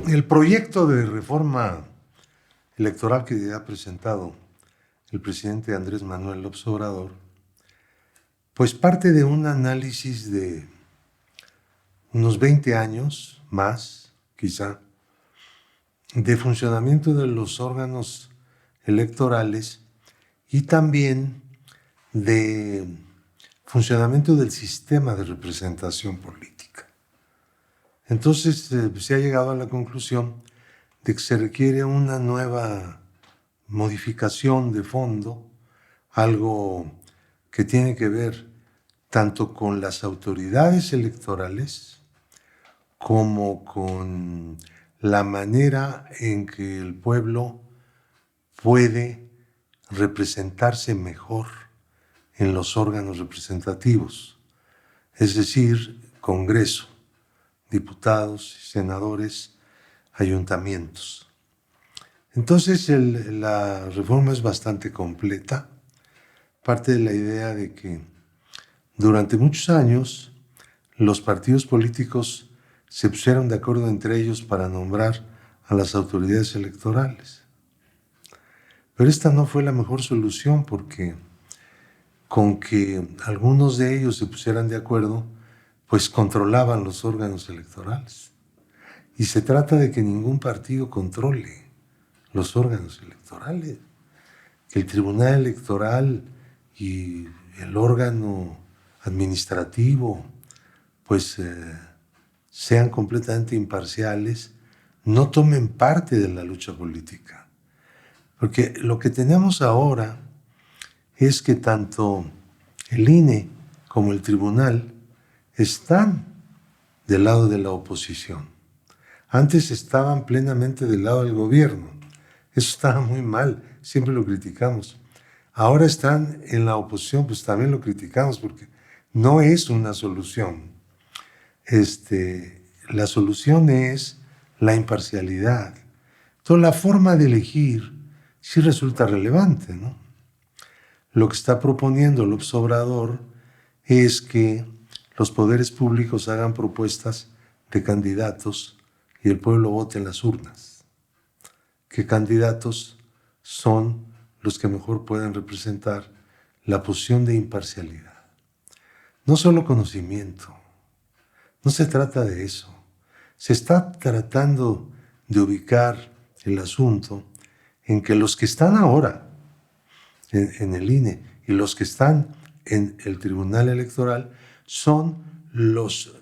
El proyecto de reforma electoral que ha presentado el presidente Andrés Manuel López Obrador, pues parte de un análisis de unos 20 años más, quizá, de funcionamiento de los órganos electorales y también de funcionamiento del sistema de representación política. Entonces se ha llegado a la conclusión de que se requiere una nueva modificación de fondo, algo que tiene que ver tanto con las autoridades electorales como con la manera en que el pueblo puede representarse mejor en los órganos representativos, es decir, Congreso, diputados, senadores, ayuntamientos. Entonces la reforma es bastante completa, parte de la idea de que durante muchos años los partidos políticos se pusieron de acuerdo entre ellos para nombrar a las autoridades electorales. Pero esta no fue la mejor solución porque con que algunos de ellos se pusieran de acuerdo, pues controlaban los órganos electorales. Y se trata de que ningún partido controle los órganos electorales, que el Tribunal Electoral y el órgano administrativo pues sean completamente imparciales, no tomen parte de la lucha política. Porque lo que tenemos ahora es que tanto el INE como el tribunal están del lado de la oposición. Antes estaban plenamente del lado del gobierno. Eso estaba muy mal, siempre lo criticamos. Ahora están en la oposición, pues también lo criticamos porque no es una solución. La solución es la imparcialidad. Entonces la forma de elegir sí resulta relevante, ¿no? Lo que está proponiendo López Obrador es que los poderes públicos hagan propuestas de candidatos y el pueblo vote en las urnas. ¿Qué candidatos son los que mejor pueden representar la posición de imparcialidad? No solo conocimiento, no se trata de eso. Se está tratando de ubicar el asunto en que los que están ahora en el INE y los que están en el Tribunal Electoral son los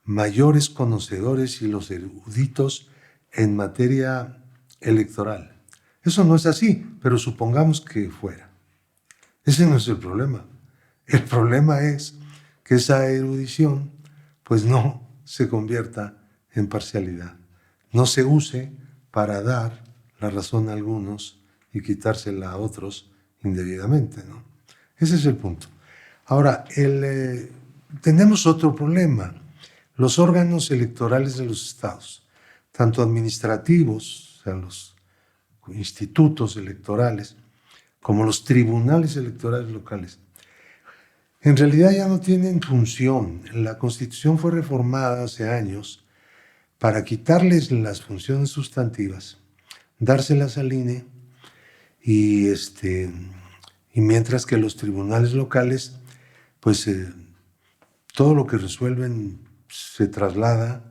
mayores conocedores y los eruditos en materia electoral. Eso no es así, pero supongamos que fuera. Ese no es el problema. El problema es que esa erudición pues no se convierta en parcialidad, no se use para dar la razón a algunos y quitársela a otros indebidamente, ¿no? Ese es el punto. Ahora, tenemos otro problema. Los órganos electorales de los estados, tanto administrativos, o sea, los institutos electorales, como los tribunales electorales locales, en realidad ya no tienen función. La Constitución fue reformada hace años para quitarles las funciones sustantivas, dárselas al INE y mientras que los tribunales locales, pues todo lo que resuelven se traslada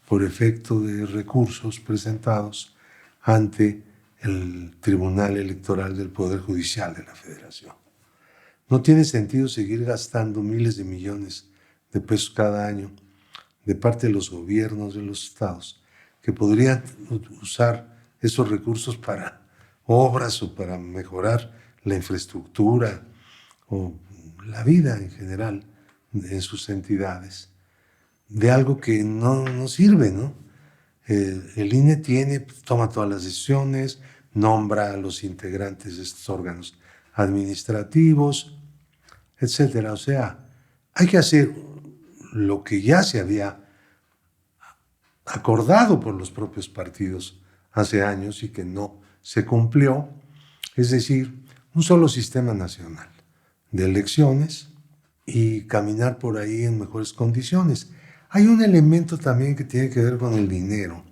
por efecto de recursos presentados ante el Tribunal Electoral del Poder Judicial de la Federación. No tiene sentido seguir gastando miles de millones de pesos cada año de parte de los gobiernos de los estados, que podrían usar esos recursos para obras o para mejorar la infraestructura o la vida en general en sus entidades, de algo que no sirve, ¿no? El INE toma todas las decisiones, nombra a los integrantes de estos órganos administrativos, etcétera. O sea, hay que hacer lo que ya se había acordado por los propios partidos hace años y que no se cumplió, es decir, un solo sistema nacional de elecciones y caminar por ahí en mejores condiciones. Hay un elemento también que tiene que ver con el dinero,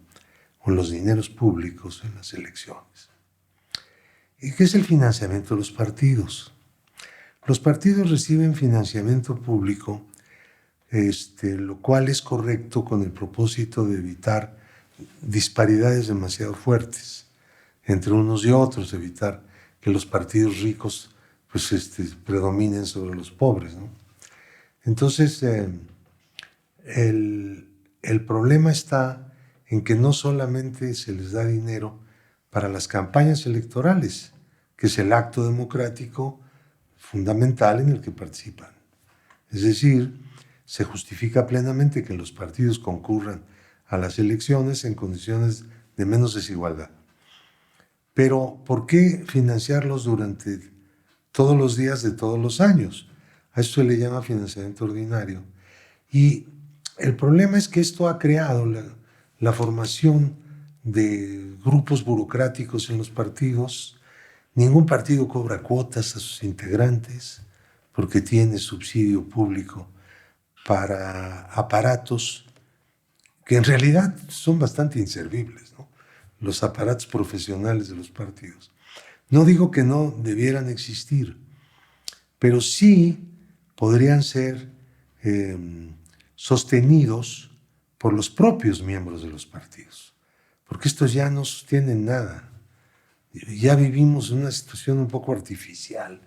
con los dineros públicos en las elecciones, y que es el financiamiento de los partidos. Los partidos reciben financiamiento público, lo cual es correcto con el propósito de evitar disparidades demasiado fuertes entre unos y otros, evitar que los partidos ricos pues, predominen sobre los pobres, ¿no? Entonces, el problema está en que no solamente se les da dinero para las campañas electorales, que es el acto democrático fundamental en el que participan. Es decir, se justifica plenamente que los partidos concurran a las elecciones en condiciones de menos desigualdad. Pero, ¿por qué financiarlos durante todos los días de todos los años? A eso se le llama financiamiento ordinario. Y el problema es que esto ha creado la formación de grupos burocráticos en los partidos. Ningún partido cobra cuotas a sus integrantes porque tiene subsidio público para aparatos que en realidad son bastante inservibles, ¿no? Los aparatos profesionales de los partidos. No digo que no debieran existir, pero sí podrían ser sostenidos por los propios miembros de los partidos, porque estos ya no sostienen nada. Ya vivimos una situación un poco artificial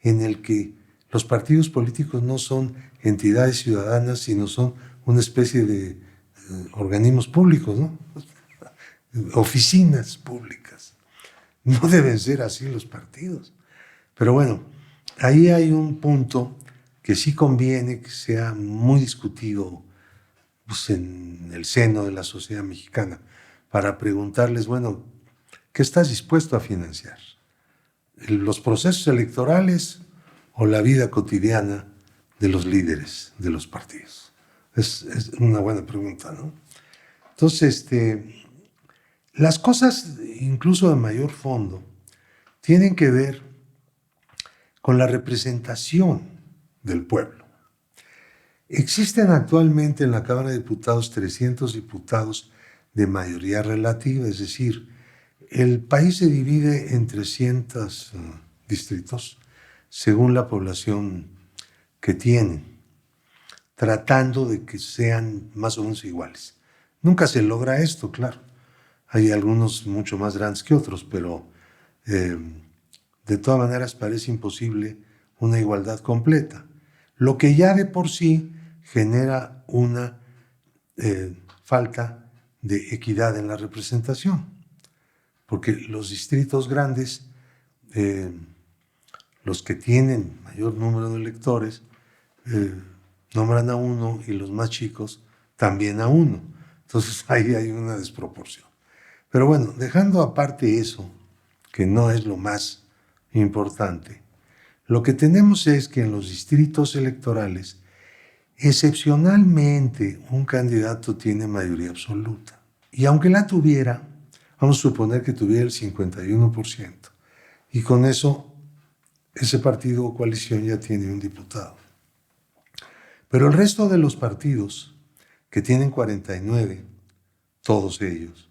en el que los partidos políticos no son entidades ciudadanas, sino son una especie de organismos públicos, ¿no? Oficinas públicas. No deben ser así los partidos. Pero bueno, ahí hay un punto que sí conviene que sea muy discutido pues, en el seno de la sociedad mexicana, para preguntarles, bueno, ¿qué estás dispuesto a financiar? ¿Los procesos electorales o la vida cotidiana de los líderes de los partidos? Es una buena pregunta, ¿no? Entonces, las cosas, incluso de mayor fondo, tienen que ver con la representación del pueblo. Existen actualmente en la Cámara de Diputados 300 diputados de mayoría relativa, es decir, el país se divide en 300 distritos según la población que tienen, tratando de que sean más o menos iguales. Nunca se logra esto, claro. Hay algunos mucho más grandes que otros, pero de todas maneras parece imposible una igualdad completa, lo que ya de por sí genera una falta de equidad en la representación, porque los distritos grandes, los que tienen mayor número de electores, nombran a uno y los más chicos también a uno. Entonces ahí hay una desproporción. Pero bueno, dejando aparte eso, que no es lo más importante, lo que tenemos es que en los distritos electorales, excepcionalmente, un candidato tiene mayoría absoluta. Y aunque la tuviera, vamos a suponer que tuviera el 51%, y con eso ese partido o coalición ya tiene un diputado. Pero el resto de los partidos, que tienen 49, todos ellos,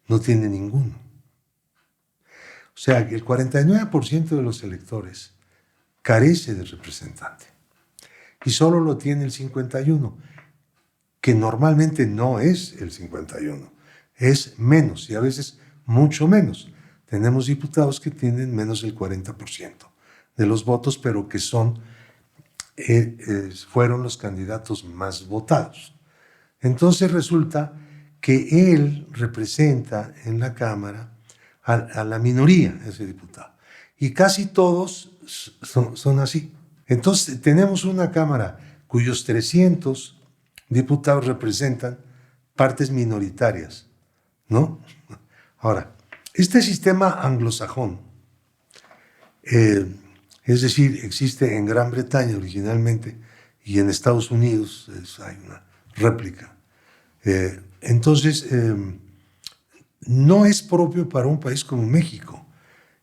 no tienen ninguno. O sea, que el 49% de los electores carece de representante y solo lo tiene el 51%, que normalmente no es el 51%, es menos y a veces mucho menos. Tenemos diputados que tienen menos del 40% de los votos, pero que fueron los candidatos más votados. Entonces resulta que él representa en la Cámara a la minoría, ese diputado. Y casi todos son así. Entonces tenemos una Cámara cuyos 300 diputados representan partes minoritarias, ¿no? Ahora, este sistema anglosajón, es decir, existe en Gran Bretaña originalmente y en Estados Unidos hay una réplica. Entonces, no es propio para un país como México,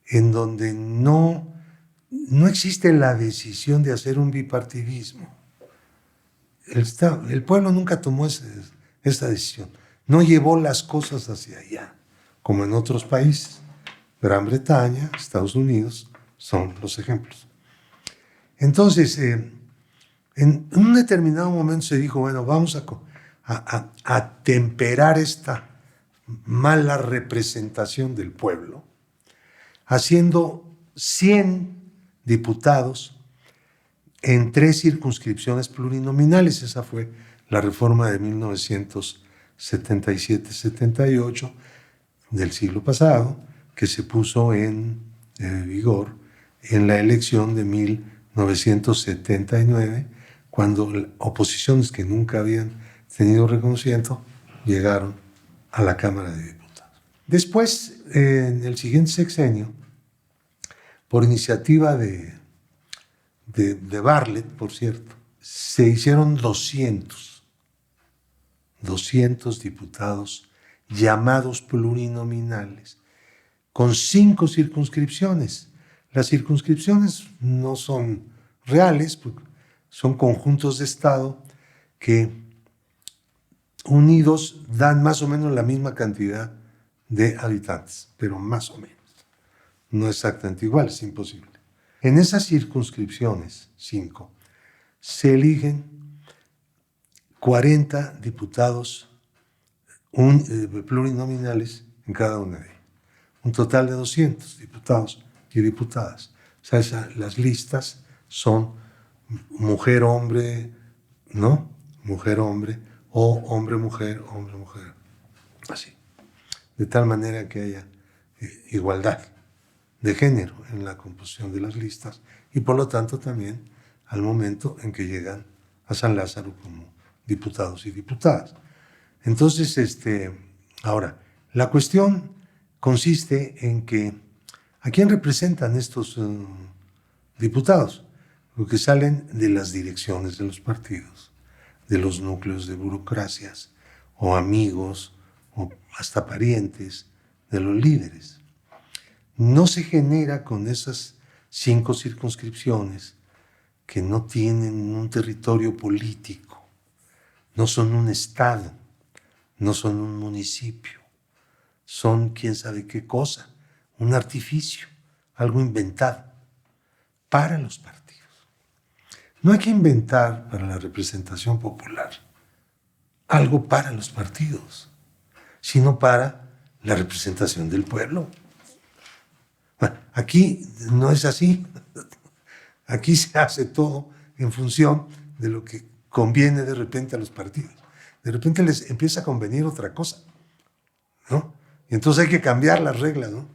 en donde no no existe la decisión de hacer un bipartidismo. El pueblo nunca tomó esa decisión. No llevó las cosas hacia allá, como en otros países. Gran Bretaña, Estados Unidos son los ejemplos. Entonces, en un determinado momento se dijo, bueno, vamos a temperar esta mala representación del pueblo, haciendo 100 diputados en 3 circunscripciones plurinominales. Esa fue la reforma de 1977-78 del siglo pasado, que se puso en vigor en la elección de 1979, cuando oposiciones que nunca habían tenido reconocimiento llegaron a la Cámara de Diputados. Después, en el siguiente sexenio, por iniciativa de Bartlett, por cierto, se hicieron 200 diputados llamados plurinominales, con 5 circunscripciones. Las circunscripciones no son reales, son conjuntos de estado que unidos dan más o menos la misma cantidad de habitantes, pero más o menos. No exactamente igual, es imposible. En esas circunscripciones, 5, se eligen 40 diputados plurinominales en cada una de ellas. Un total de 200 diputados y diputadas. O sea, las listas son mujer-hombre, ¿no? Mujer-hombre, o hombre-mujer, hombre-mujer. Así. De tal manera que haya igualdad de género en la composición de las listas y por lo tanto también al momento en que llegan a San Lázaro como diputados y diputadas. Entonces, ahora, la cuestión consiste en que ¿a quién representan estos diputados? Porque salen de las direcciones de los partidos, de los núcleos de burocracias, o amigos, o hasta parientes de los líderes. No se genera con esas 5 circunscripciones que no tienen un territorio político, no son un estado, no son un municipio, son quién sabe qué cosa, un artificio, algo inventado para los partidos. No hay que inventar para la representación popular algo para los partidos, sino para la representación del pueblo. Bueno, aquí no es así. Aquí se hace todo en función de lo que conviene de repente a los partidos. De repente les empieza a convenir otra cosa, ¿no? Y entonces hay que cambiar las reglas, ¿no?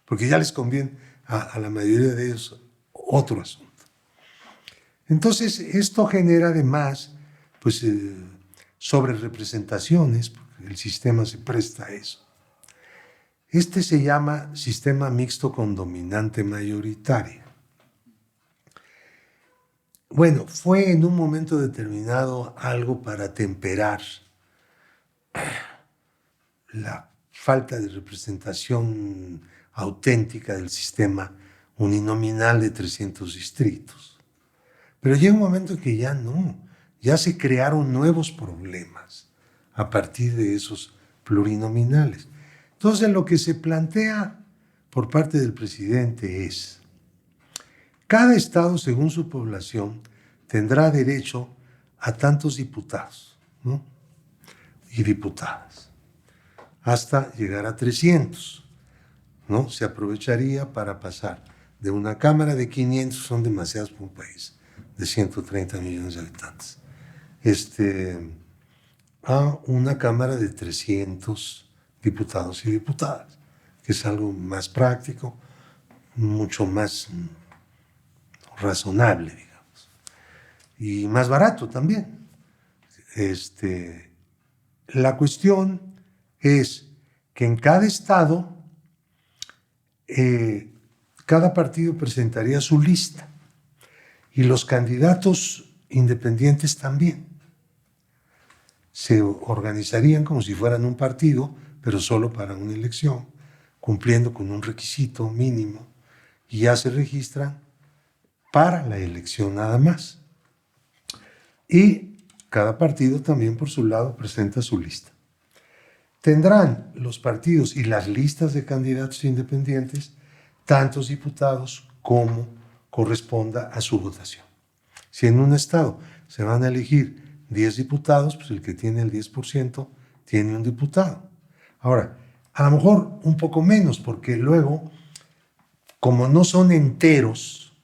Porque ya les conviene a la mayoría de ellos otro asunto. Entonces, esto genera además, pues, sobre representaciones, porque el sistema se presta a eso. Este se llama sistema mixto con dominante mayoritaria. Bueno, fue en un momento determinado algo para temperar la falta de representación auténtica del sistema uninominal de 300 distritos. Pero llega un momento en que ya no, ya se crearon nuevos problemas a partir de esos plurinominales. Entonces, lo que se plantea por parte del presidente es: cada estado, según su población, tendrá derecho a tantos diputados, ¿no? Y diputadas, hasta llegar a 300, ¿no? Se aprovecharía para pasar de una cámara de 500, son demasiados por un país de 130 millones de habitantes, a una cámara de 300 diputados y diputadas, que es algo más práctico, mucho más razonable, digamos, y más barato también. La cuestión es que en cada estado cada partido presentaría su lista y los candidatos independientes también. Se organizarían como si fueran un partido, pero solo para una elección, cumpliendo con un requisito mínimo, y ya se registran para la elección nada más. Y cada partido también por su lado presenta su lista. Tendrán los partidos y las listas de candidatos independientes tantos diputados como corresponda a su votación. Si en un estado se van a elegir 10 diputados, pues el que tiene el 10% tiene un diputado. Ahora, a lo mejor un poco menos, porque luego, como no son enteros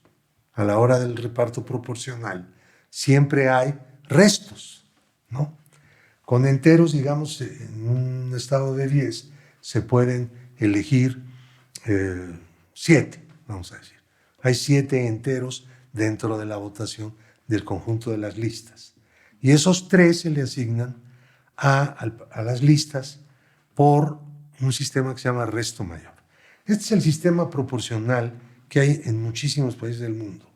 a la hora del reparto proporcional, siempre hay restos, ¿no? Con enteros, digamos, en un estado de 10 se pueden elegir 7, vamos a decir. Hay 7 enteros dentro de la votación del conjunto de las listas. Y esos 3 se le asignan a las listas por un sistema que se llama resto mayor. Este es el sistema proporcional que hay en muchísimos países del mundo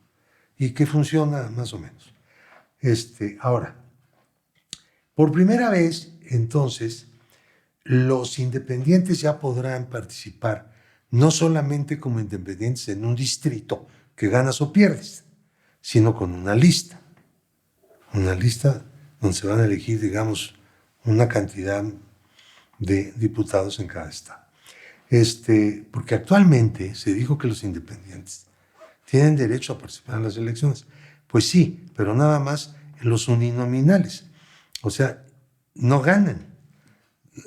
y que funciona más o menos. Ahora, por primera vez, entonces, los independientes ya podrán participar no solamente como independientes en un distrito que ganas o pierdes, sino con una lista donde se van a elegir, digamos, una cantidad de diputados en cada estado. Porque actualmente se dijo que los independientes tienen derecho a participar en las elecciones. Pues sí, pero nada más en los uninominales. O sea, no ganan.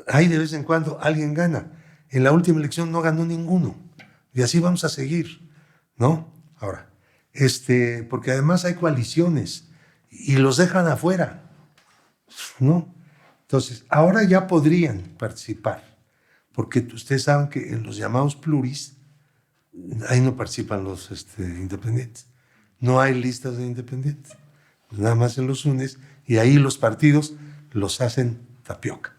Hay de vez en cuando alguien gana. En la última elección no ganó ninguno. Y así vamos a seguir, ¿no? Ahora, porque además hay coaliciones y los dejan afuera, ¿no? Entonces, ahora ya podrían participar, porque ustedes saben que en los llamados pluris, ahí no participan los independientes. No hay listas de independientes. Nada más en los unes y ahí los partidos los hacen tapioca.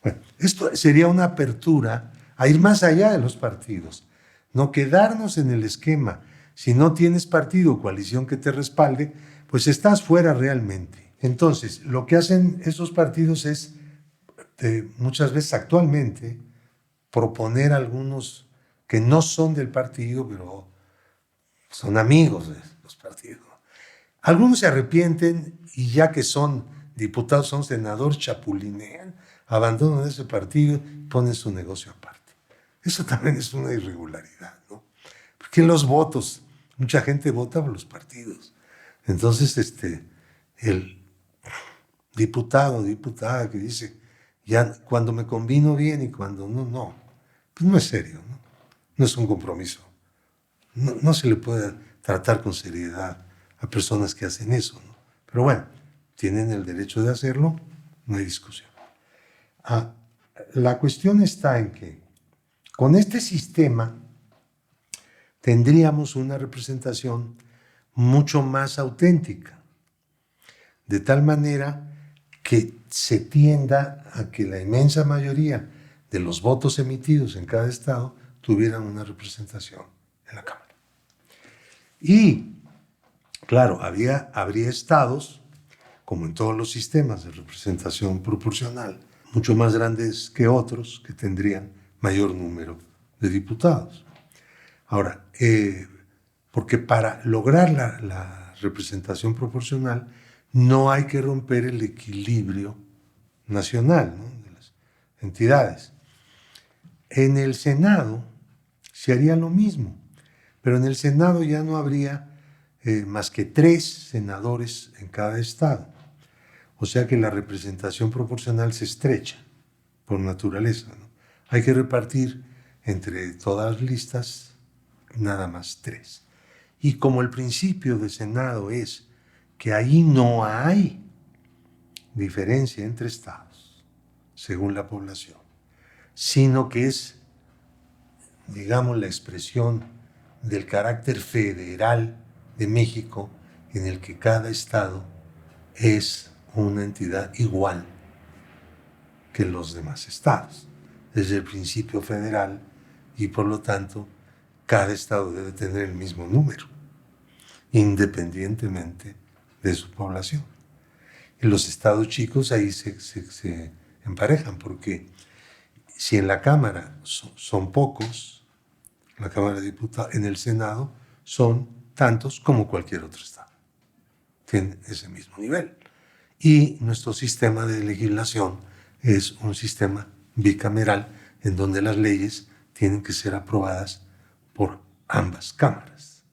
Bueno, esto sería una apertura a ir más allá de los partidos, no quedarnos en el esquema. Si no tienes partido o coalición que te respalde, pues estás fuera realmente. Entonces, lo que hacen esos partidos es, muchas veces actualmente, proponer algunos que no son del partido, pero son amigos de los partidos. Algunos se arrepienten y ya que son diputados, son senadores, chapulinean, abandonan ese partido y ponen su negocio aparte. Eso también es una irregularidad, ¿no? Porque los votos, mucha gente vota por los partidos. Entonces, el diputado o diputada que dice, ya cuando me combino bien y cuando no, pues no es serio, ¿no? No es un compromiso. No se le puede tratar con seriedad a personas que hacen eso, ¿no? Pero bueno, tienen el derecho de hacerlo, no hay discusión. La cuestión está en que con este sistema tendríamos una representación mucho más auténtica, de tal manera que se tienda a que la inmensa mayoría de los votos emitidos en cada estado tuvieran una representación en la Cámara. Y, claro, habría estados, como en todos los sistemas de representación proporcional, mucho más grandes que otros, que tendrían mayor número de diputados. Ahora, porque para lograr la representación proporcional no hay que romper el equilibrio nacional, ¿no?, de las entidades. En el Senado se haría lo mismo, pero en el Senado ya no habría más que 3 senadores en cada estado. O sea que la representación proporcional se estrecha por naturaleza, ¿no? Hay que repartir entre todas las listas nada más 3. Y como el principio de Senado es que ahí no hay diferencia entre estados, según la población, sino que es, digamos, la expresión del carácter federal de México, en el que cada estado es una entidad igual que los demás estados, desde el principio federal, y por lo tanto cada estado debe tener el mismo número, independientemente de su población. Y los estados chicos ahí se emparejan, porque si en la Cámara son pocos, la Cámara de Diputados, en el Senado son tantos como cualquier otro estado. Tiene ese mismo nivel. Y nuestro sistema de legislación es un sistema bicameral en donde las leyes tienen que ser aprobadas por ambas cámaras,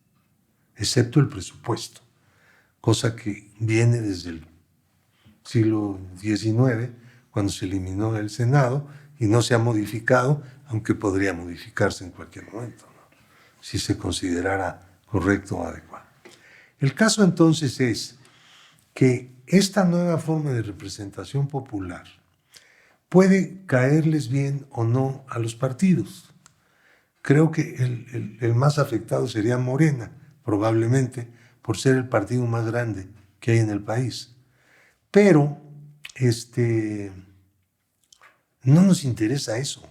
excepto el presupuesto, cosa que viene desde el siglo XIX, cuando se eliminó el Senado y no se ha modificado, aunque podría modificarse en cualquier momento, ¿no? Si se considerara correcto o adecuado. El caso entonces es que esta nueva forma de representación popular puede caerles bien o no a los partidos. Creo que el más afectado sería Morena, probablemente, por ser el partido más grande que hay en el país. Pero no nos interesa eso.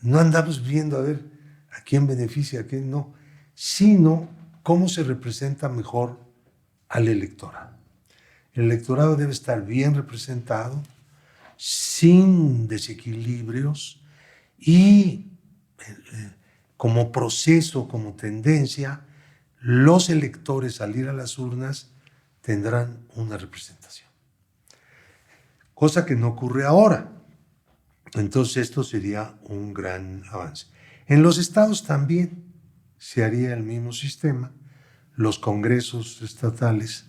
No andamos viendo a ver a quién beneficia, a quién no, sino cómo se representa mejor al electorado. El electorado debe estar bien representado, sin desequilibrios y como proceso, como tendencia, los electores al ir a las urnas tendrán una representación. Cosa que no ocurre ahora. Entonces esto sería un gran avance. En los estados también se haría el mismo sistema. Los congresos estatales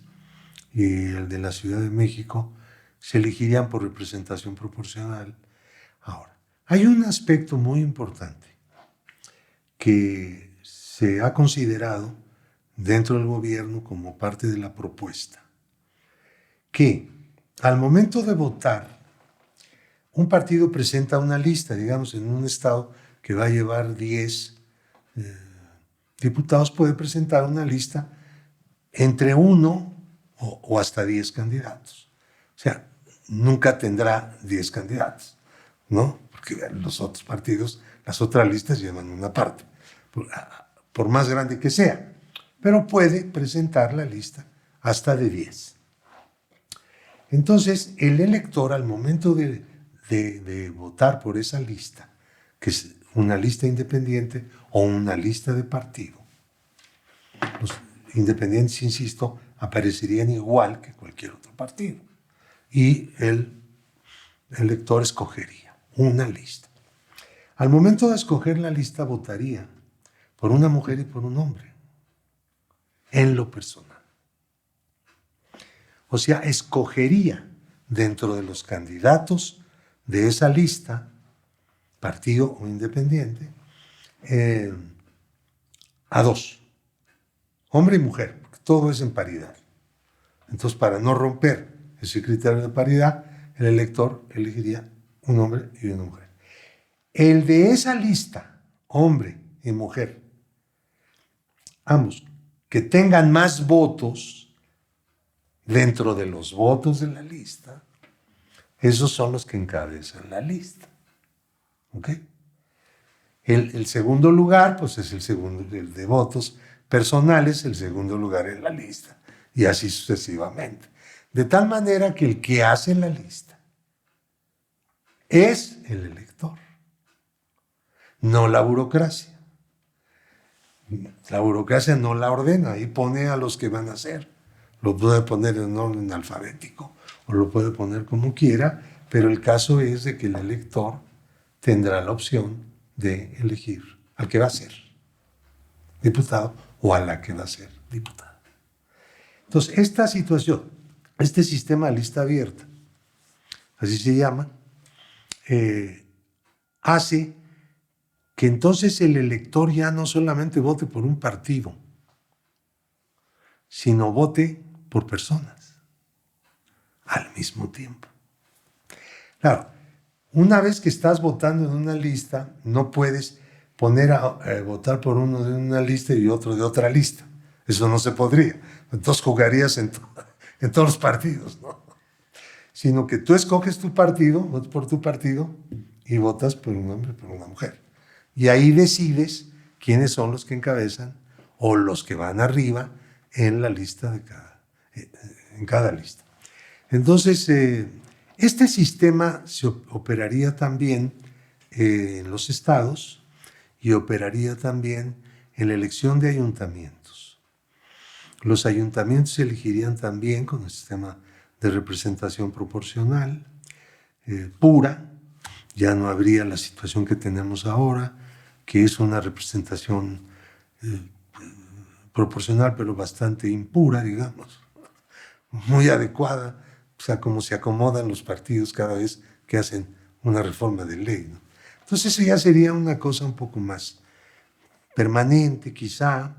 y el de la Ciudad de México se elegirían por representación proporcional. Ahora, hay un aspecto muy importante que se ha considerado dentro del gobierno como parte de la propuesta, que al momento de votar, un partido presenta una lista, digamos, en un estado que va a llevar 10 diputados, puede presentar una lista entre 1 o hasta 10 candidatos. O sea, nunca tendrá 10 candidatos, ¿no? Porque los otros partidos, las otras listas llevan una parte, por más grande que sea, pero puede presentar la lista hasta de 10. Entonces, el elector al momento de votar por esa lista, que es una lista independiente o una lista de partido, los independientes, insisto, aparecerían igual que cualquier otro partido. Y el elector escogería una lista. Al momento de escoger la lista, votaría por una mujer y por un hombre, en lo personal. O sea, escogería dentro de los candidatos de esa lista, partido o independiente, a 2, hombre y mujer, porque todo es en paridad. Entonces, para no romper ese criterio de paridad, el elector elegiría un hombre y una mujer. El de esa lista, hombre y mujer, ambos, que tengan más votos dentro de los votos de la lista, esos son los que encabezan la lista. ¿Ok? El segundo lugar, pues es el de votos personales, el segundo lugar en la lista, y así sucesivamente. De tal manera que el que hace la lista es el elector, no la burocracia. La burocracia no la ordena y pone a los que van a hacer. Lo puede poner en orden alfabético o lo puede poner como quiera, pero el caso es de que el elector tendrá la opción de elegir al que va a ser diputado o a la que va a ser diputada. Entonces, esta situación, este sistema de lista abierta, así se llama, hace que entonces el elector ya no solamente vote por un partido, sino vote por personas al mismo tiempo. Claro, una vez que estás votando en una lista, no puedes poner a votar por uno de una lista y otro de otra lista. Eso no se podría. Entonces jugarías en todos los partidos, ¿no? Sino que tú escoges tu partido, votas por tu partido y votas por un hombre y por una mujer. Y ahí decides quiénes son los que encabezan o los que van arriba en la lista en cada lista. Entonces, este sistema se operaría también en los estados y operaría también en la elección de ayuntamientos. Los ayuntamientos se elegirían también con el sistema de representación proporcional, pura. Ya no habría la situación que tenemos ahora, que es una representación proporcional, pero bastante impura, digamos, muy adecuada, o sea, como se acomodan los partidos cada vez que hacen una reforma de ley, ¿no? Entonces eso ya sería una cosa un poco más permanente, quizá,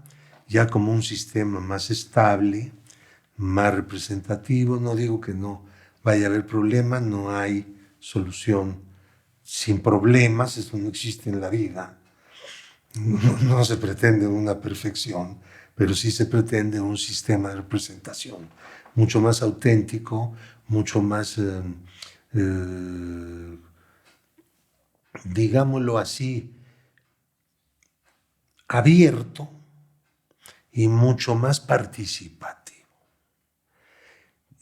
ya como un sistema más estable, más representativo. No digo que no vaya a haber problema, no hay solución sin problemas, eso no existe en la vida. No se pretende una perfección, pero sí se pretende un sistema de representación mucho más auténtico, mucho más, digámoslo así, abierto y mucho más participativo.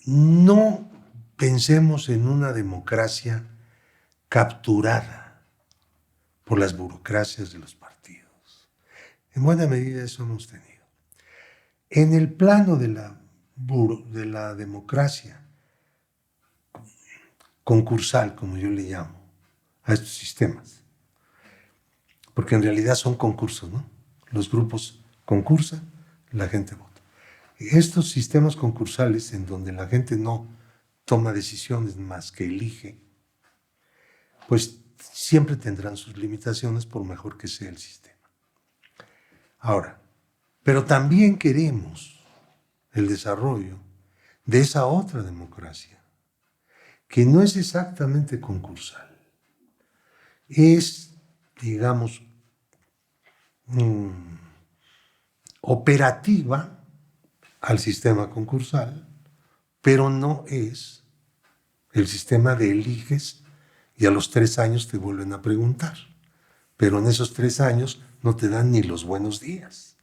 No pensemos en una democracia capturada por las burocracias de los partidos. En buena medida eso hemos tenido. En el plano de la democracia concursal, como yo le llamo, a estos sistemas, porque en realidad son concursos, ¿no? Los grupos concursan, la gente vota. Estos sistemas concursales en donde la gente no toma decisiones más que elige, pues siempre tendrán sus limitaciones por mejor que sea el sistema. Ahora, pero también queremos el desarrollo de esa otra democracia, que no es exactamente concursal, es, digamos, operativa al sistema concursal, pero no es el sistema de eliges y a los 3 años te vuelven a preguntar. Pero en esos 3 años no te dan ni los buenos días.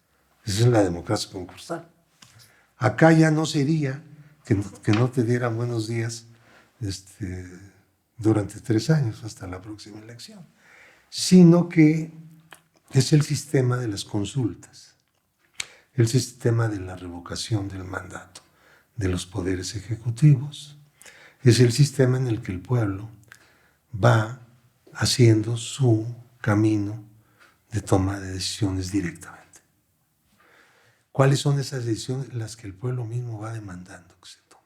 Esa es la democracia concursal. Acá ya no sería que no te dieran buenos días durante 3 años hasta la próxima elección, sino que es el sistema de las consultas, el sistema de la revocación del mandato de los poderes ejecutivos, es el sistema en el que el pueblo va haciendo su camino de toma de decisiones directamente. ¿Cuáles son esas decisiones? Las que el pueblo mismo va demandando que se tomen.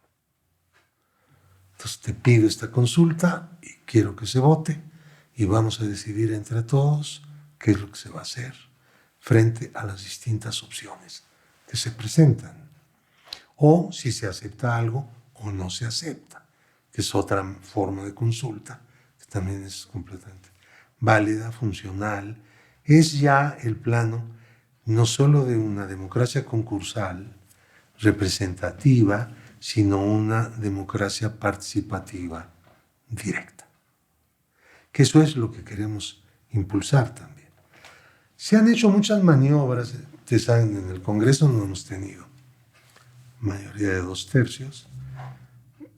Entonces te pido esta consulta y quiero que se vote y vamos a decidir entre todos qué es lo que se va a hacer frente a las distintas opciones que se presentan. O si se acepta algo o no se acepta, que es otra forma de consulta que también es completamente válida, funcional. Es ya el plano no solo de una democracia concursal, representativa, sino una democracia participativa directa. Que eso es lo que queremos impulsar también. Se han hecho muchas maniobras, ustedes saben, en el Congreso no hemos tenido mayoría de 2/3.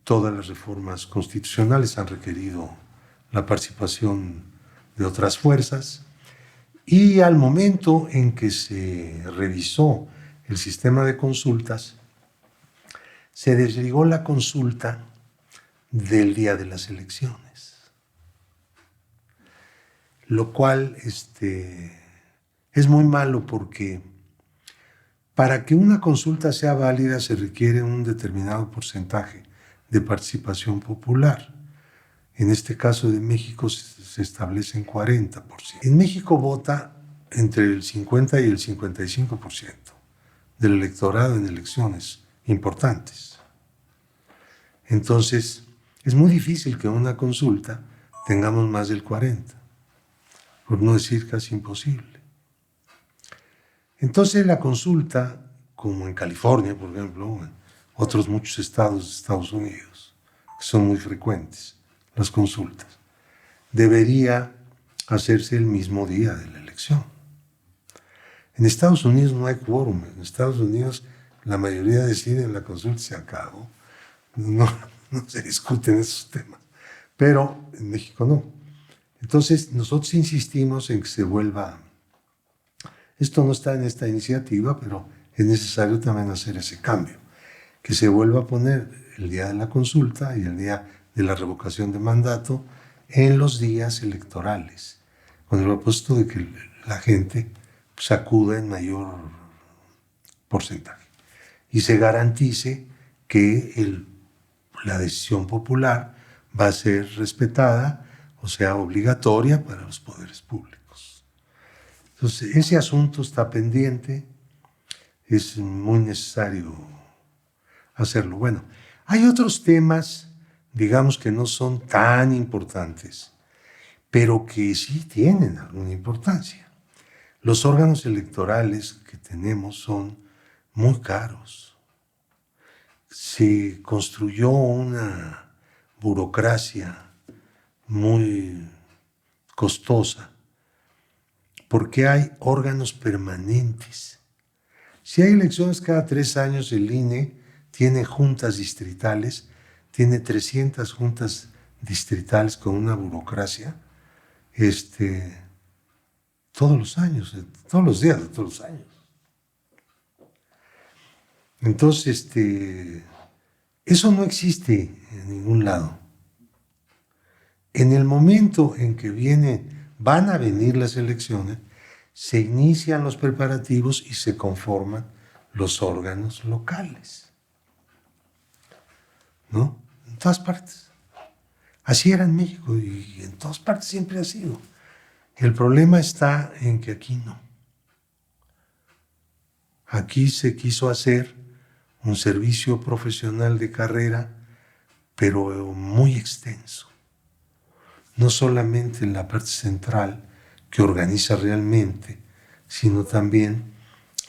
Todas las reformas constitucionales han requerido la participación de otras fuerzas. Y al momento en que se revisó el sistema de consultas, se desligó la consulta del día de las elecciones, lo cual es muy malo porque para que una consulta sea válida se requiere un determinado porcentaje de participación popular. En este caso de México se establece en 40%. En México vota entre el 50 y el 55% del electorado en elecciones importantes. Entonces, es muy difícil que en una consulta tengamos más del 40%, por no decir casi imposible. Entonces, la consulta, como en California, por ejemplo, o en otros muchos estados de Estados Unidos, que son muy frecuentes, las consultas, debería hacerse el mismo día de la elección. En Estados Unidos no hay quórum. En Estados Unidos la mayoría decide en la consulta y se acabó. No se discuten esos temas. Pero en México no. Entonces nosotros insistimos en que se vuelva. Esto no está en esta iniciativa, pero es necesario también hacer ese cambio, que se vuelva a poner el día de la consulta y el día de la revocación de mandato en los días electorales, con el propósito de que la gente pues, acuda en mayor porcentaje y se garantice que la decisión popular va a ser respetada, o sea, obligatoria para los poderes públicos. Entonces, ese asunto está pendiente, es muy necesario hacerlo. Bueno, hay otros temas, digamos, que no son tan importantes, pero que sí tienen alguna importancia. Los órganos electorales que tenemos son muy caros. Se construyó una burocracia muy costosa porque hay órganos permanentes. Si hay elecciones cada 3 años, el INE tiene juntas distritales, tiene 300 juntas distritales con una burocracia, todos los años, todos los días de todos los años. Entonces, eso no existe en ningún lado. En el momento en que van a venir las elecciones, se inician los preparativos y se conforman los órganos locales. ¿No? En todas partes. Así era en México y en todas partes siempre ha sido. El problema está en que aquí no. Aquí se quiso hacer un servicio profesional de carrera, pero muy extenso. No solamente en la parte central que organiza realmente, sino también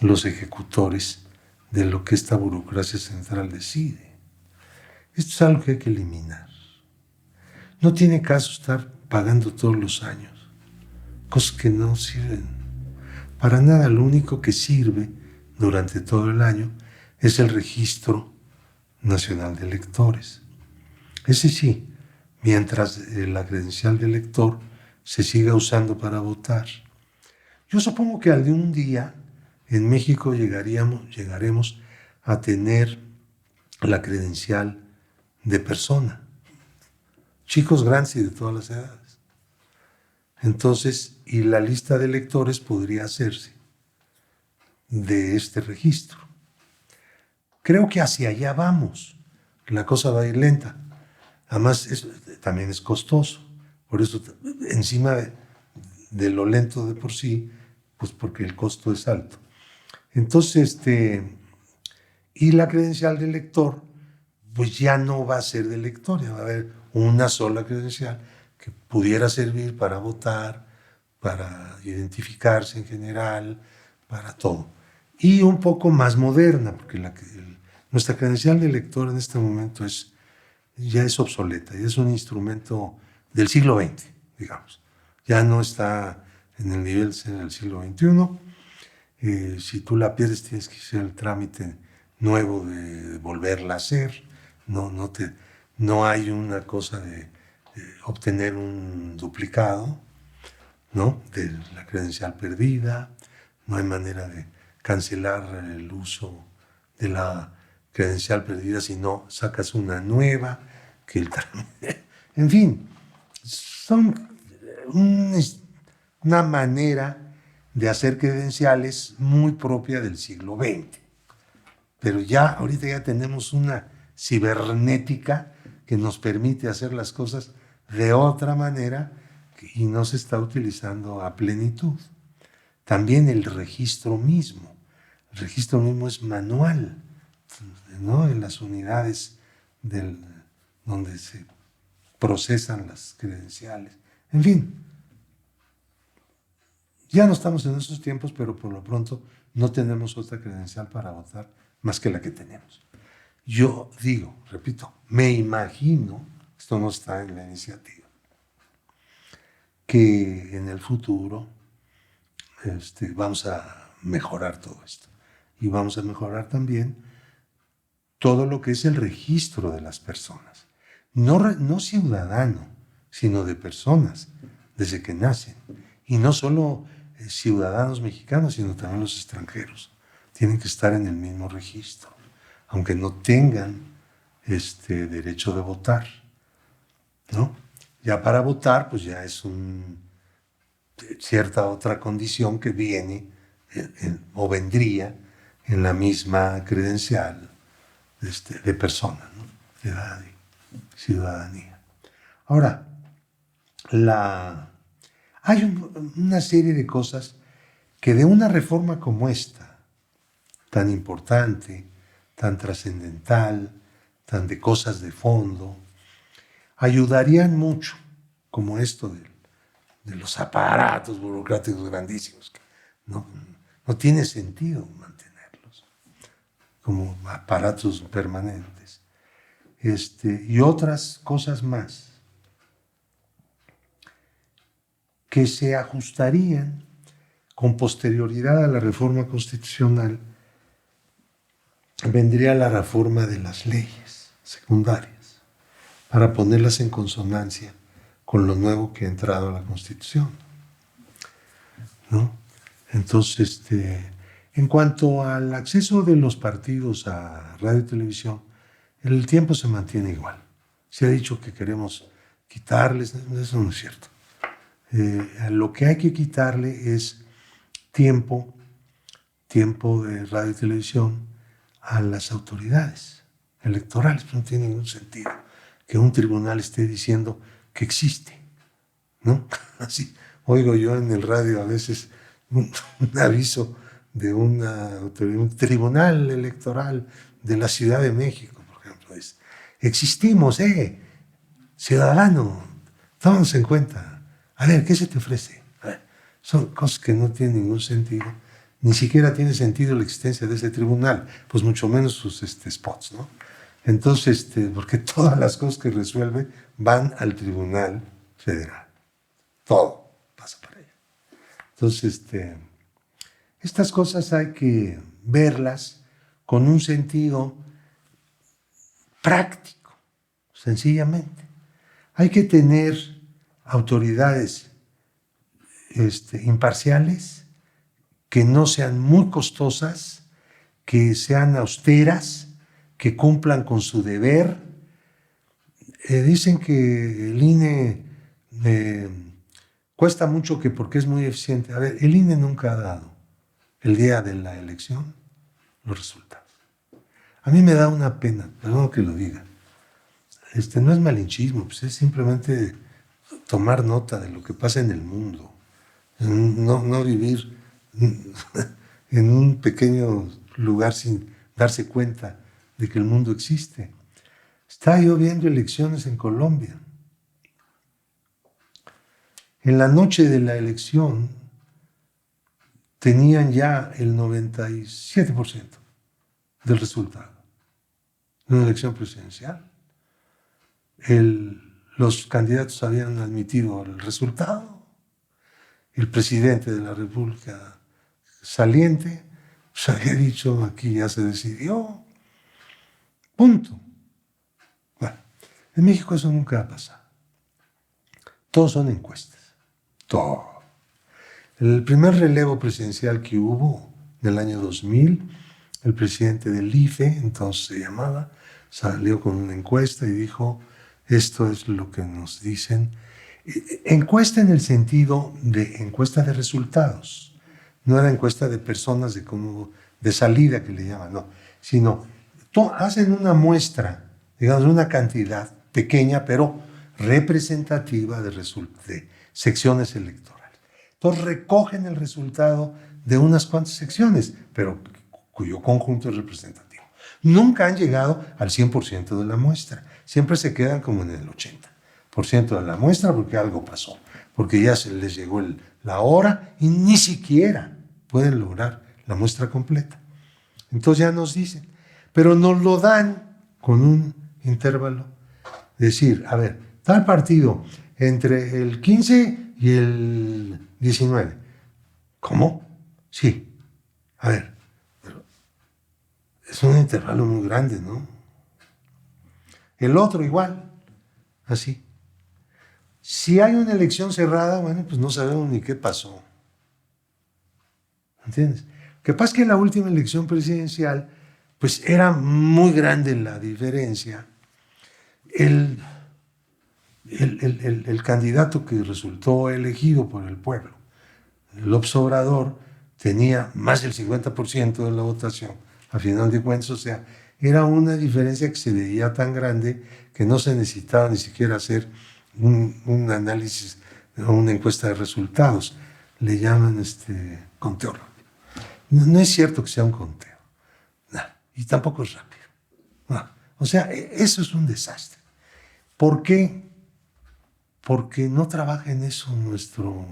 los ejecutores de lo que esta burocracia central decide. Esto es algo que hay que eliminar. No tiene caso estar pagando todos los años cosas que no sirven para nada. Lo único que sirve durante todo el año es el Registro Nacional de Electores. Ese sí, mientras la credencial de elector se siga usando para votar. Yo supongo que algún día en México llegaremos a tener la credencial de persona, chicos grandes y de todas las edades. Entonces, y la lista de electores podría hacerse de este registro. Creo que hacia allá vamos. La cosa va a ir lenta. Además, también es costoso. Por eso, encima de lo lento de por sí, pues porque el costo es alto. Entonces, y la credencial de elector, pues ya no va a ser de elector, ya va a haber una sola credencial que pudiera servir para votar, para identificarse en general, para todo. Y un poco más moderna, porque nuestra credencial de elector en este momento ya es obsoleta, ya es un instrumento del siglo XX, digamos. Ya no está en el nivel del siglo XXI. Si tú la pierdes, tienes que hacer el trámite nuevo de volverla a hacer. No hay una cosa de obtener un duplicado, ¿no?, de la credencial perdida. No hay manera de cancelar el uso de la credencial perdida si no sacas una nueva. En fin, son una manera de hacer credenciales muy propia del siglo XX. Pero ahorita ya tenemos una cibernética que nos permite hacer las cosas de otra manera y no se está utilizando a plenitud. También el registro mismo. El registro mismo es manual, ¿no?, en las unidades donde se procesan las credenciales. En fin, ya no estamos en esos tiempos, pero por lo pronto no tenemos otra credencial para votar más que la que tenemos. Yo repito, me imagino, esto no está en la iniciativa, que en el futuro vamos a mejorar todo esto. Y vamos a mejorar también todo lo que es el registro de las personas. No ciudadano, sino de personas desde que nacen. Y no solo ciudadanos mexicanos, sino también los extranjeros. tienen que estar en el mismo registro, aunque no tengan derecho de votar, ¿no? Ya para votar, pues ya es cierta otra condición que viene o vendría en la misma credencial de persona, ¿no? De edad y ciudadanía. Ahora, hay una serie de cosas que de una reforma como esta, tan importante, tan trascendental, tan de cosas de fondo, ayudarían mucho, como esto de los aparatos burocráticos grandísimos, que no tiene sentido mantenerlos como aparatos permanentes. Y otras cosas más que se ajustarían con posterioridad a la reforma constitucional. Vendría la reforma de las leyes secundarias para ponerlas en consonancia con lo nuevo que ha entrado a la Constitución, ¿no? Entonces, en cuanto al acceso de los partidos a radio y televisión, el tiempo se mantiene igual. Se ha dicho que queremos quitarles, eso no es cierto. Lo que hay que quitarle es tiempo de radio y televisión a las autoridades electorales. No tiene ningún sentido que un tribunal esté diciendo que existe, ¿no? Así oigo yo en el radio a veces un aviso de un tribunal electoral de la Ciudad de México, por ejemplo. Existimos, ciudadano, tómanos en cuenta. A ver, ¿qué se te ofrece? Son cosas que no tienen ningún sentido. Ni siquiera tiene sentido la existencia de ese tribunal, pues mucho menos sus spots, ¿no? Entonces, porque todas las cosas que resuelve van al Tribunal Federal. Todo pasa para allá. Entonces, estas cosas hay que verlas con un sentido práctico, sencillamente. Hay que tener autoridades imparciales, que no sean muy costosas, que sean austeras, que cumplan con su deber. Dicen que el INE cuesta mucho porque es muy eficiente. A ver, el INE nunca ha dado el día de la elección los resultados. A mí me da una pena, perdón que lo diga. No es malinchismo, pues es simplemente tomar nota de lo que pasa en el mundo. No vivir en un pequeño lugar sin darse cuenta de que el mundo existe. Estaba yo viendo elecciones en Colombia. En la noche de la elección tenían ya el 97% del resultado de una elección presidencial. Los candidatos habían admitido el resultado. El presidente de la República saliente pues había dicho: aquí ya se decidió, punto. Bueno, en México eso nunca ha pasado. Todos son encuestas, todo. El primer relevo presidencial que hubo en el año 2000, el presidente del IFE, entonces se llamaba, salió con una encuesta y dijo: esto es lo que nos dicen. Encuesta en el sentido de encuesta de resultados. No era encuesta de personas de salida, que le llaman, no. Sino hacen una muestra, digamos, una cantidad pequeña, pero representativa de secciones electorales. Entonces recogen el resultado de unas cuantas secciones, pero cuyo conjunto es representativo. Nunca han llegado al 100% de la muestra. Siempre se quedan como en el 80% de la muestra porque algo pasó, porque ya se les llegó la hora y ni siquiera pueden lograr la muestra completa. Entonces ya nos dicen, pero nos lo dan con un intervalo. Decir, a ver, tal partido entre el 15 y el 19. ¿Cómo? Sí. A ver, pero es un intervalo muy grande, ¿no? El otro igual, así. Si hay una elección cerrada, bueno, pues no sabemos ni qué pasó. ¿Entiendes? que pasa es que en la última elección presidencial, pues era muy grande la diferencia. El candidato que resultó elegido por el pueblo, López Obrador, tenía más del 50% de la votación, a final de cuentas, o sea, era una diferencia que se veía tan grande que no se necesitaba ni siquiera hacer un análisis o una encuesta de resultados. Le llaman conteo. No es cierto que sea un conteo, no, y tampoco es rápido. No. O sea, eso es un desastre. ¿Por qué? Porque no trabaja en eso nuestros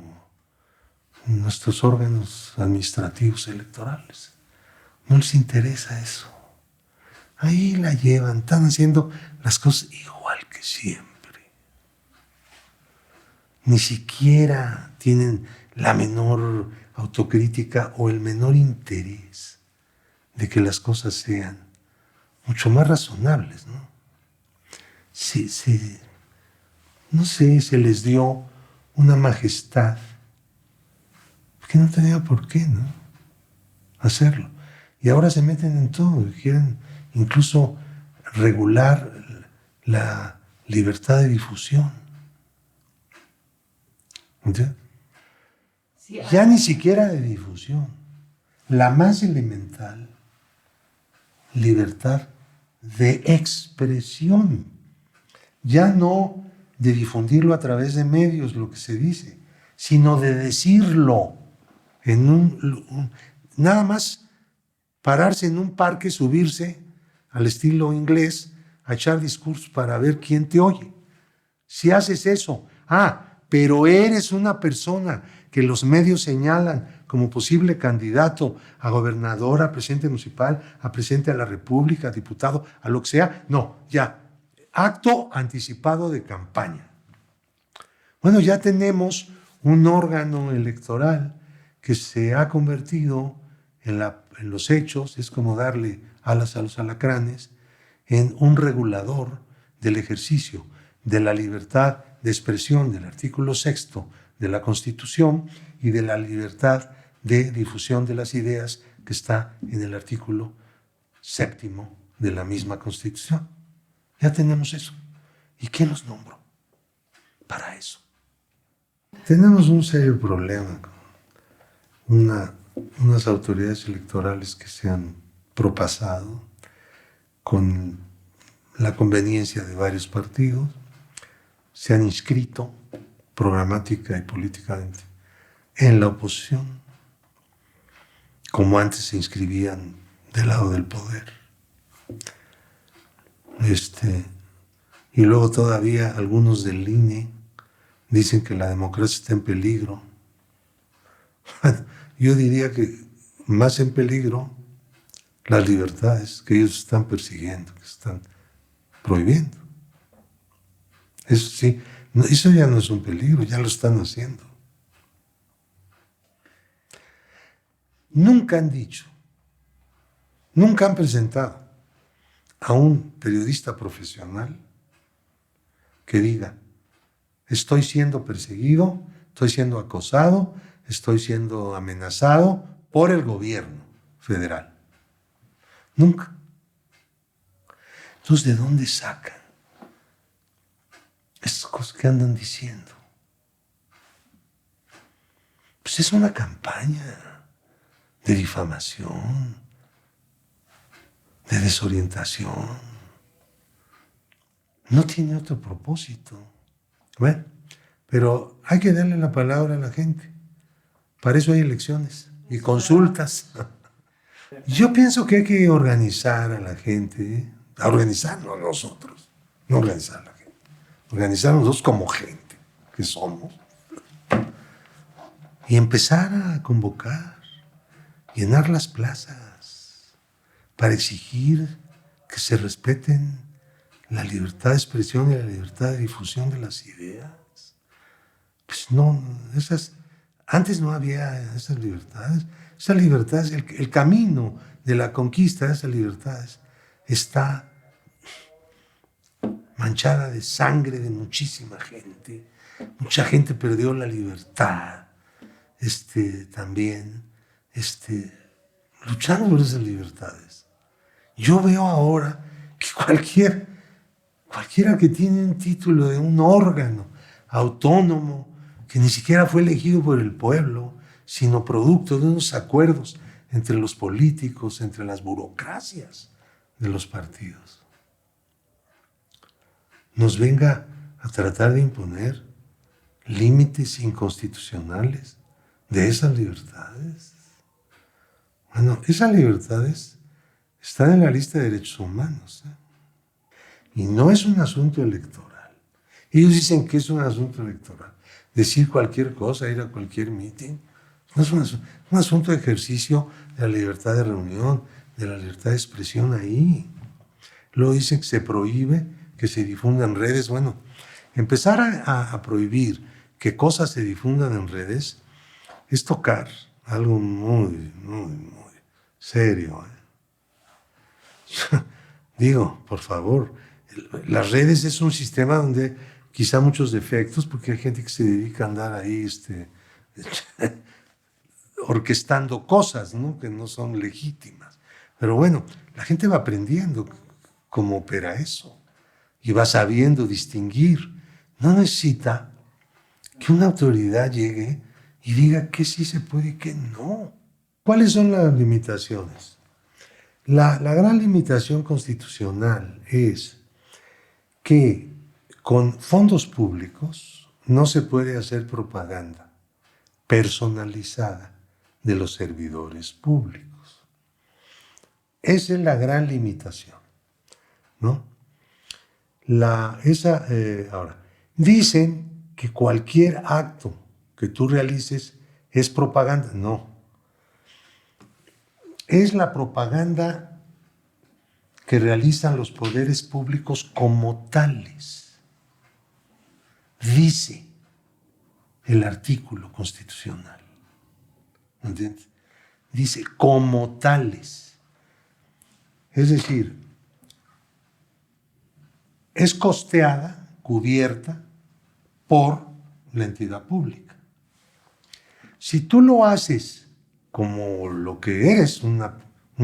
órganos administrativos electorales. No les interesa eso. Ahí la llevan, están haciendo las cosas igual que siempre. Ni siquiera tienen la menor autocrítica o el menor interés de que las cosas sean mucho más razonables, ¿no? No sé, se les dio una majestad que no tenía por qué, ¿no? Hacerlo. Y ahora se meten en todo, quieren incluso regular la libertad de difusión. ¿Entiendes? Sí, ya ni siquiera de difusión. La más elemental, libertad de expresión. Ya no de difundirlo a través de medios, lo que se dice, sino de decirlo en nada más pararse en un parque, subirse al estilo inglés, a echar discursos para ver quién te oye. Si haces eso, pero eres una persona que los medios señalan como posible candidato a gobernador, a presidente municipal, a presidente de la República, a diputado, a lo que sea, no, ya, acto anticipado de campaña. Bueno, ya tenemos un órgano electoral que se ha convertido en los hechos, es como darle alas a los alacranes, en un regulador del ejercicio de la libertad de expresión del artículo 6 de la Constitución y de la libertad de difusión de las ideas que está en el artículo 7 de la misma Constitución. Ya tenemos eso. ¿Y quién nos nombró para eso? Tenemos un serio problema con unas autoridades electorales que se han propasado con la conveniencia de varios partidos, se han inscrito programática y políticamente en la oposición, como antes se inscribían del lado del poder. Y luego todavía algunos del INE dicen que la democracia está en peligro. Yo diría que más en peligro las libertades que ellos están persiguiendo, que están prohibiendo. Eso sí, eso ya no es un peligro, ya lo están haciendo. Nunca han dicho, nunca han presentado a un periodista profesional que diga: estoy siendo perseguido, estoy siendo acosado, estoy siendo amenazado por el gobierno federal. Nunca. Entonces, ¿de dónde sacan esas cosas que andan diciendo? Pues es una campaña de difamación, de desorientación. No tiene otro propósito. Bueno, pero hay que darle la palabra a la gente. Para eso hay elecciones y consultas. Yo pienso que hay que organizar a la gente, a organizarnos nosotros, no organizar a la gente, organizarnos nosotros como gente que somos y empezar a convocar, llenar las plazas para exigir que se respeten la libertad de expresión y la libertad de difusión de las ideas. Pues no, antes no había esas libertades. Esas libertades, el camino de la conquista de esas libertades está manchada de sangre de muchísima gente. Mucha gente perdió la libertad también luchando por esas libertades. Yo veo ahora que cualquiera que tiene un título de un órgano autónomo, que ni siquiera fue elegido por el pueblo, sino producto de unos acuerdos entre los políticos, entre las burocracias de los partidos, nos venga a tratar de imponer límites inconstitucionales de esas libertades. Bueno, esas libertades están en la lista de derechos humanos, ¿eh? Y no es un asunto electoral. Ellos dicen que es un asunto electoral. Decir cualquier cosa, ir a cualquier meeting, no es un asunto de ejercicio de la libertad de reunión, de la libertad de expresión ahí. Luego dicen que se prohíbe que se difundan redes. Bueno, empezar a prohibir que cosas se difundan en redes es tocar algo muy, muy, muy serio, ¿eh? Digo, por favor, las redes es un sistema donde quizá muchos defectos, porque hay gente que se dedica a andar ahí orquestando cosas, ¿no?, que no son legítimas. Pero bueno, la gente va aprendiendo cómo opera eso y va sabiendo distinguir. No necesita que una autoridad llegue y diga qué sí se puede y qué no. ¿Cuáles son las limitaciones? La gran limitación constitucional es que con fondos públicos no se puede hacer propaganda personalizada de los servidores públicos. Esa es la gran limitación, ¿no? Ahora, dicen que cualquier acto que tú realices es propaganda. No. Es la propaganda que realizan los poderes públicos como tales. Dice el artículo constitucional. ¿Entiendes? Dice como tales. Es decir, es costeada, cubierta por la entidad pública. Si tú lo haces como lo que eres, un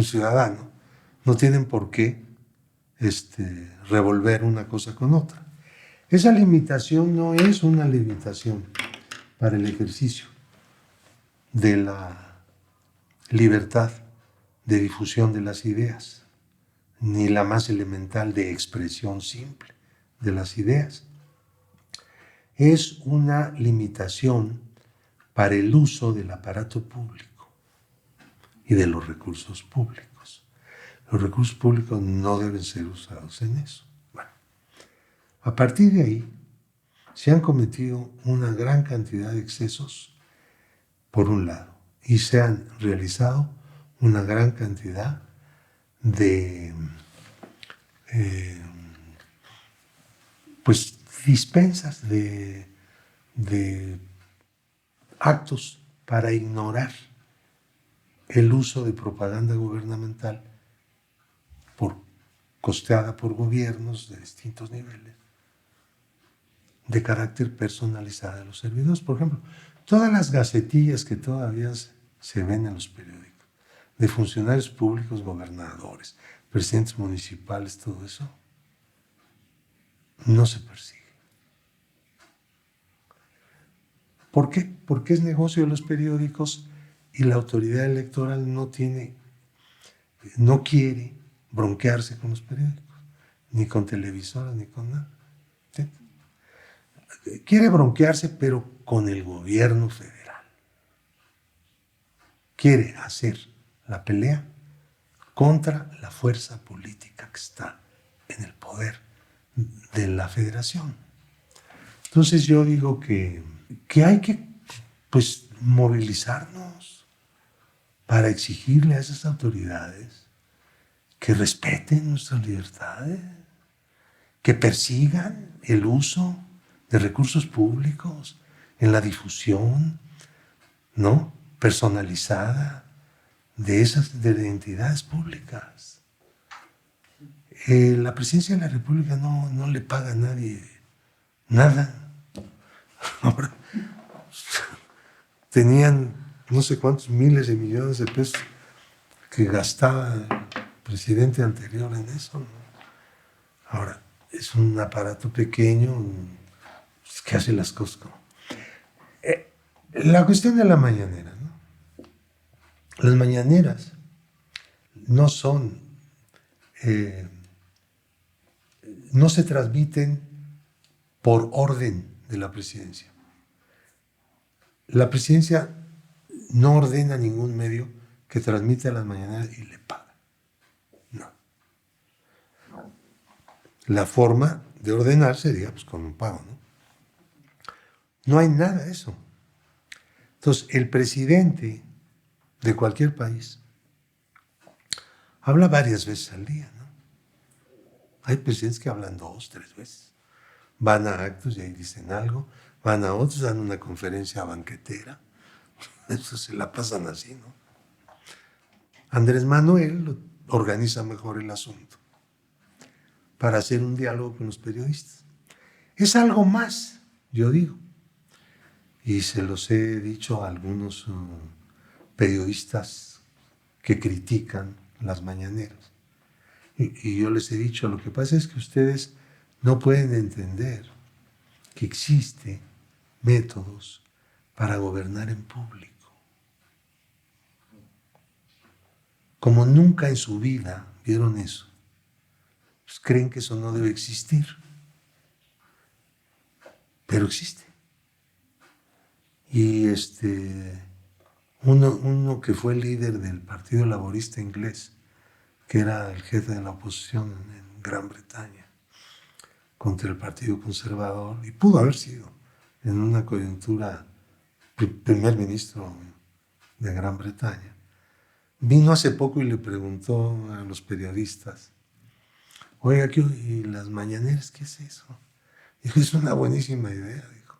ciudadano, no tienen por qué revolver una cosa con otra. Esa limitación no es una limitación para el ejercicio de la libertad de difusión de las ideas, ni la más elemental de expresión simple de las ideas. Es una limitación para el uso del aparato público y de los recursos públicos. Los recursos públicos no deben ser usados en eso. Bueno, a partir de ahí se han cometido una gran cantidad de excesos, por un lado, y se han realizado una gran cantidad de dispensas de actos para ignorar el uso de propaganda gubernamental costeada por gobiernos de distintos niveles, de carácter personalizado de los servidores. Por ejemplo, todas las gacetillas que todavía se ven en los periódicos, de funcionarios públicos, gobernadores, presidentes municipales, todo eso, no se persigue. ¿Por qué? Porque es negocio de los periódicos y la autoridad electoral no quiere bronquearse con los periódicos, ni con televisoras, ni con nada. ¿Sí? Quiere bronquearse, pero con el gobierno federal. Quiere hacer la pelea contra la fuerza política que está en el poder de la federación. Entonces yo digo que hay que movilizarnos para exigirle a esas autoridades que respeten nuestras libertades, que persigan el uso de recursos públicos en la difusión, ¿no?, personalizada de entidades públicas. La presidencia de la República no le paga a nadie nada. Ahora, tenían no sé cuántos miles de millones de pesos que gastaba el presidente anterior en eso, ¿no? Ahora, es un aparato pequeño que hace las cosas como... La cuestión de la mañanera, ¿no? Las mañaneras no son, no se transmiten por orden de la presidencia. La presidencia no ordena ningún medio que transmita las mañaneras y le paga. No. La forma de ordenar sería pues, con un pago, ¿no? No hay nada de eso. Entonces, el presidente de cualquier país habla varias veces al día, ¿no? Hay presidentes que hablan 2, 3 veces. Van a actos y ahí dicen algo, van a otros, dan una conferencia banquetera. Eso se la pasan así, ¿no? Andrés Manuel organiza mejor el asunto para hacer un diálogo con los periodistas. Es algo más, yo digo. Y se los he dicho a algunos periodistas que critican las mañaneras. Y yo les he dicho, lo que pasa es que ustedes no pueden entender que existen métodos para gobernar en público. Como nunca en su vida vieron eso, pues creen que eso no debe existir. Pero existe. Y uno que fue el líder del Partido Laborista inglés, que era el jefe de la oposición en Gran Bretaña, contra el Partido Conservador, y pudo haber sido en una coyuntura primer ministro de Gran Bretaña, vino hace poco y le preguntó a los periodistas, oiga, ¿y las mañaneras qué es eso? Dijo, es una buenísima idea, dijo,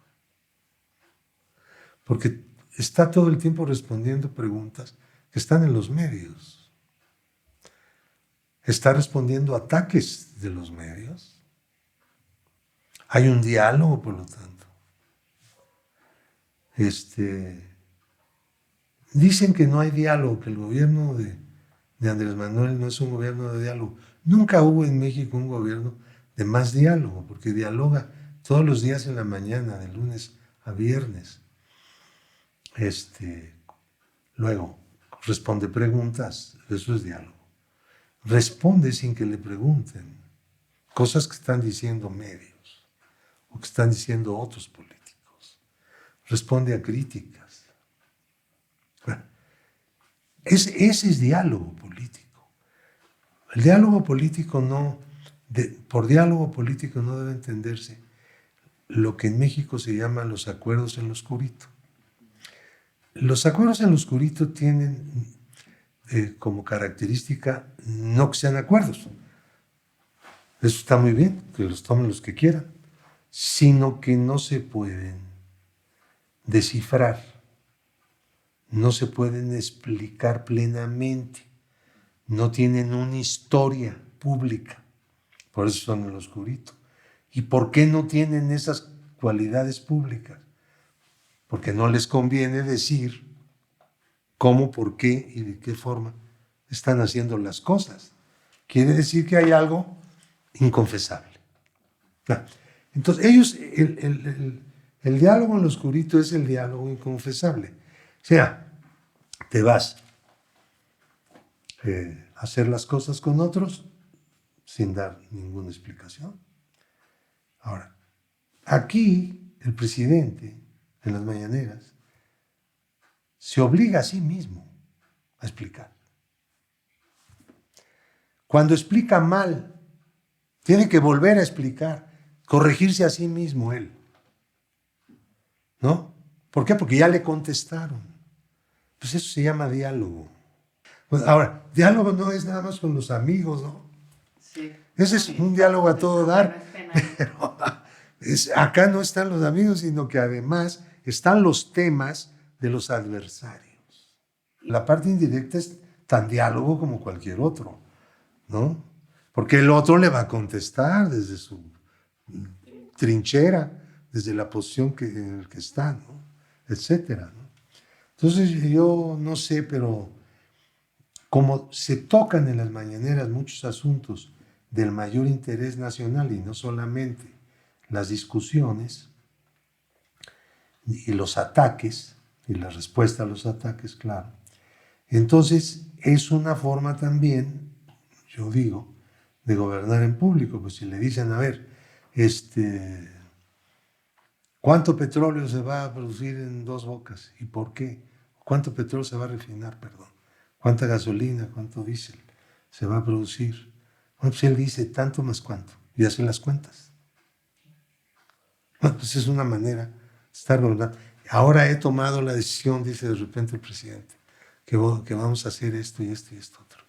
porque está todo el tiempo respondiendo preguntas que están en los medios. Está respondiendo a ataques de los medios. Hay un diálogo, por lo tanto. Dicen que no hay diálogo, que el gobierno de Andrés Manuel no es un gobierno de diálogo. Nunca hubo en México un gobierno de más diálogo, porque dialoga todos los días en la mañana, de lunes a viernes. Luego, responde preguntas, eso es diálogo. Responde sin que le pregunten cosas que están diciendo medios o que están diciendo otros políticos. Responde a críticas. Bueno, ese es diálogo político. El diálogo político por diálogo político no debe entenderse lo que en México se llama los acuerdos en lo oscurito. Los acuerdos en lo oscurito tienen como característica no que sean acuerdos. Eso está muy bien, que los tomen los que quieran, sino que no se pueden descifrar, no se pueden explicar plenamente, no tienen una historia pública, por eso son el oscurito. ¿Y por qué no tienen esas cualidades públicas? Porque no les conviene decir cómo, por qué y de qué forma están haciendo las cosas. Quiere decir que hay algo inconfesable. Entonces, ellos, el diálogo en lo oscurito es el diálogo inconfesable. O sea, te vas a hacer las cosas con otros sin dar ninguna explicación. Ahora, aquí el presidente, en las mañaneras, se obliga a sí mismo a explicar. Cuando explica mal, tiene que volver a explicar, corregirse a sí mismo él. ¿No? ¿Por qué? Porque ya le contestaron. Pues eso se llama diálogo. Pues ahora, diálogo no es nada más con los amigos, ¿no? Sí. Ese es un diálogo a todo dar. Pero acá no están los amigos, sino que además están los temas de los adversarios. La parte indirecta es tan diálogo como cualquier otro, ¿no? Porque el otro le va a contestar desde su trinchera, desde la posición en la que está, ¿no? Etcétera, ¿no? Entonces yo no sé, pero como se tocan en las mañaneras muchos asuntos del mayor interés nacional y no solamente las discusiones y los ataques, y la respuesta a los ataques, claro. Entonces, es una forma también, yo digo, de gobernar en público. Pues si le dicen, a ver, ¿cuánto petróleo se va a producir en Dos Bocas? ¿Y por qué? ¿Cuánto petróleo se va a refinar, perdón? ¿Cuánta gasolina, cuánto diésel se va a producir? Bueno, pues él dice tanto más cuánto y hace las cuentas. Bueno, pues es una manera de estar gobernando. Ahora he tomado la decisión, dice de repente el presidente, que vamos a hacer esto y esto y esto otro.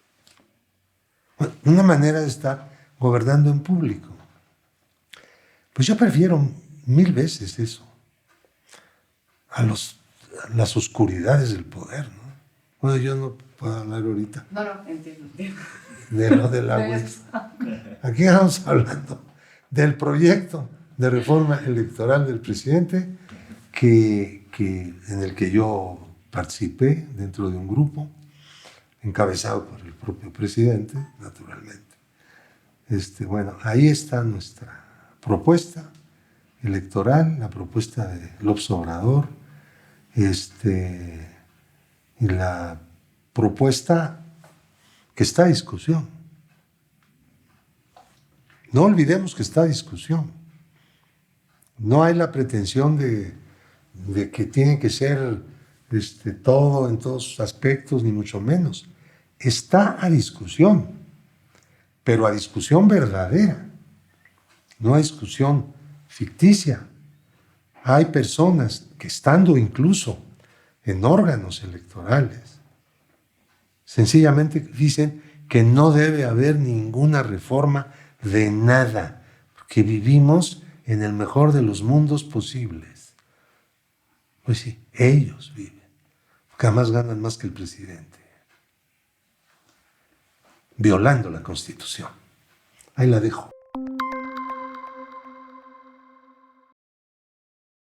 Bueno, una manera de estar gobernando en público. Pues yo prefiero 1000 veces eso a las oscuridades del poder, ¿no? Bueno, yo no puedo hablar ahorita. No, entiendo. De lo de la web. Aquí estamos hablando del proyecto de reforma electoral del presidente en el que yo participé dentro de un grupo encabezado por el propio presidente, naturalmente. Bueno, ahí está nuestra propuesta electoral, la propuesta de López Obrador, y la propuesta que está a discusión. No olvidemos que está a discusión. No hay la pretensión de que tiene que ser todo en todos sus aspectos, ni mucho menos. Está a discusión, pero a discusión verdadera, no a discusión ficticia. Hay personas que, estando incluso en órganos electorales, sencillamente dicen que no debe haber ninguna reforma de nada, porque vivimos en el mejor de los mundos posibles. Pues sí, ellos viven, porque además ganan más que el presidente, violando la Constitución. Ahí la dejo.